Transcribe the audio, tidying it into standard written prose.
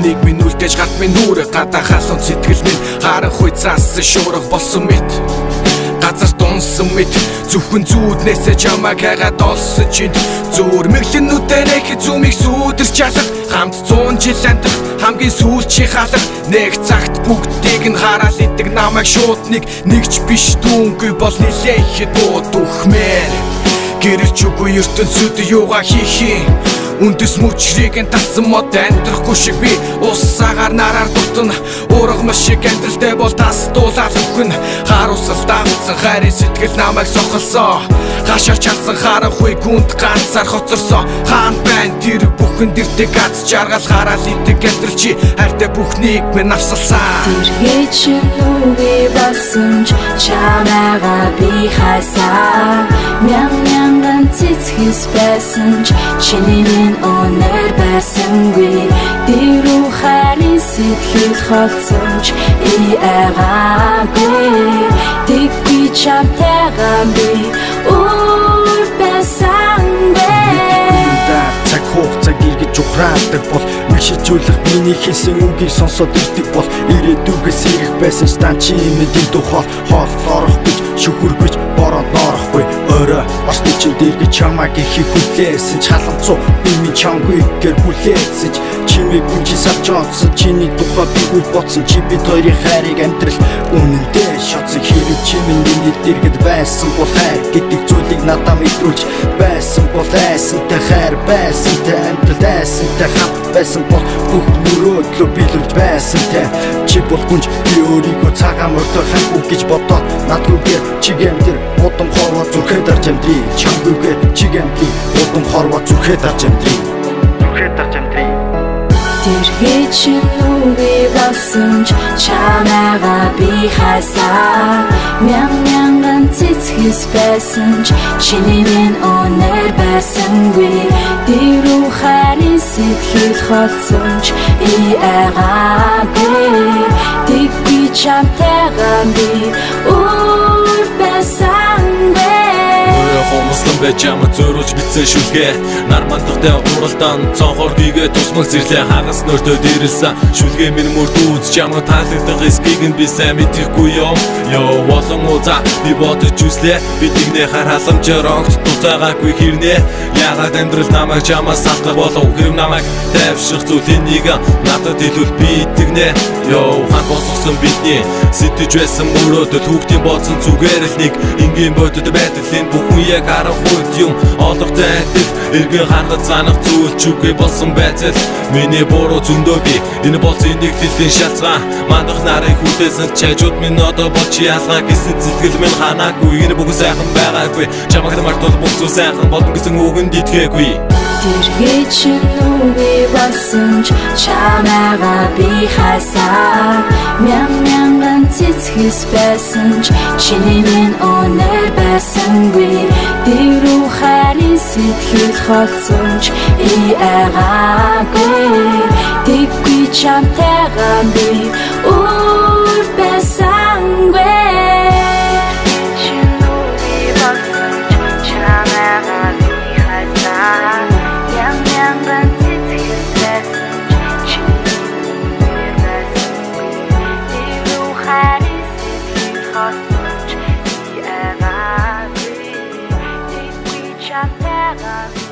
нэг минь үлдээж гарт минь нүрэ гадахаалун сэтгэл минь харанхуй цаас шуурах болсон мэт газар дунсан мэт зөвхөн зүүднээсээ чамайг хайгаад олсон чинь зөөр мэглэнүүдээр зүүмийг сүүдэрч алах хамт 100 жил амьдрах хамгийн сүүлчийн халах нэг цагт бүгдийг нь хараад идэг намайг шууд нэгч биш дүүнгүй бол нилээхэд бууд үхмээр гэрэлж үгүй ертөнцөд юугаа хийх юм үндэс мөчрийг нь талсан мод амьдрахгүй шиг би усаагаар нараар дутна ургамал шиг амьдралтай бол тасдуулаад өхөн харуулсал давцсан хайрын сэтгэл намайг сохолсоо хашаа чалсан харанхуй гүнд ганцаар хоцорсон хаан байна тэр бүхэн дэрдэг аз жаргал хараад идэг амьдрал чи хайртай бүхнийг минь авсалсан тэргээ чи нүгэ болсон ч чамайгаа би хайсаа мянган цэцгээс байсан ч чиний өнөр байсангүй дэрүү хайрын сэтгэл холцсон ч ягаагүй тэггүй чамтайгаа би өөр байсангүй цаг хугацааг эргэж ухраадаг бол мэгшилжүүлэх миний хэлсэн үгийг сонсоод ирдэг бол ирээдүгээс ирэх байсан ч дан чи мэдэн тухай хоол орох гэж шүхүргэж бороод норохгүй өөрөө орсны чин дэргэж чамайг ихийг хүлээсэн ч халамцуу би минь чамгүй гэр хүлээсэн ч чимээ гүнжи савч онцсон чиний тухай би үл бодсон чи бид хоёрын хайрыг амьдрал үнэндээ шатсан хэрэг чи миний дэргэд байсан бол хайр гэдэг зүйлийг надад мэдрүүлж байсан бол айсантай хайр байсантай амьдрал айсантай хамт байсан бол бүх мөрөөдлөө биелүүлж байсантай чи бол гүнж би өөрийгөө цагаан мөртөө хангу гэж бодоод надгүйгээр чигэмдэр удам хорвоо зүрхэд дарж амьдрий чамгүйгээр чигэмдий удам хорвоо зүрхэд дарж амьдрий тэргээ чи нүгэ болсон ч чамайгаа би хайсаа мянган цэцгээс байсан ч чиний минь өнөр байсангүй дэрүү хайрын сэтгэл холцсон ч ягаагүй тэггүй чамтайгаа би өөр байсангүй Хомслон байж ямар зөөрүүлж битсэн шүлгээ нар мандахтай уралдаан цонхоор хийгээ тусмаг зэрлээ хагас нөртөө дээрэлсэн шүлгээ минь мөрдүүц ямар таалагдах эсгийг нь би сайн мэдэхгүй юм ёо болон уза би бодож үзлээ бидгнээ хар халамжаар огт дуцаагаагүй хэрнээ ягаад амьдрал намайг чамаас салтах болов хэрэв намайг тайвшрах зүйл энийг надад хэлвэл би идэгнэ ёо хан босгосон бидний сэтэж байсан мөрөөдөл хүүхдийн болсон зүгээр л нэг энгийн бодит байдлын бүхэн яг харахуйд юм олохтой адил эргэн хангад санах зүйл ч үгүй болсон байцал миний буруу зөндөө би энэ болсон нэг дэлхийн шалцгаан мандах нарыг хүлээсэн чажууд минь одоо болч ялгаа гэсэн сэтгэл минь ханаагүй энэ бүгэн сайхан байгаагүй чамаг мартуул бүх зүйл сайхан болно гэсэн үгэнд итгээгүй тэргээ чи нүгэ болсон ч чамайгаа би хайсаа мянган цэцгээс байсан ч чиний минь өнөр байсангүй дэрүү хайрын сэтгэл холцсон ч ягаагүй тэггүй чамтайгаа би өөр байсангүй Terra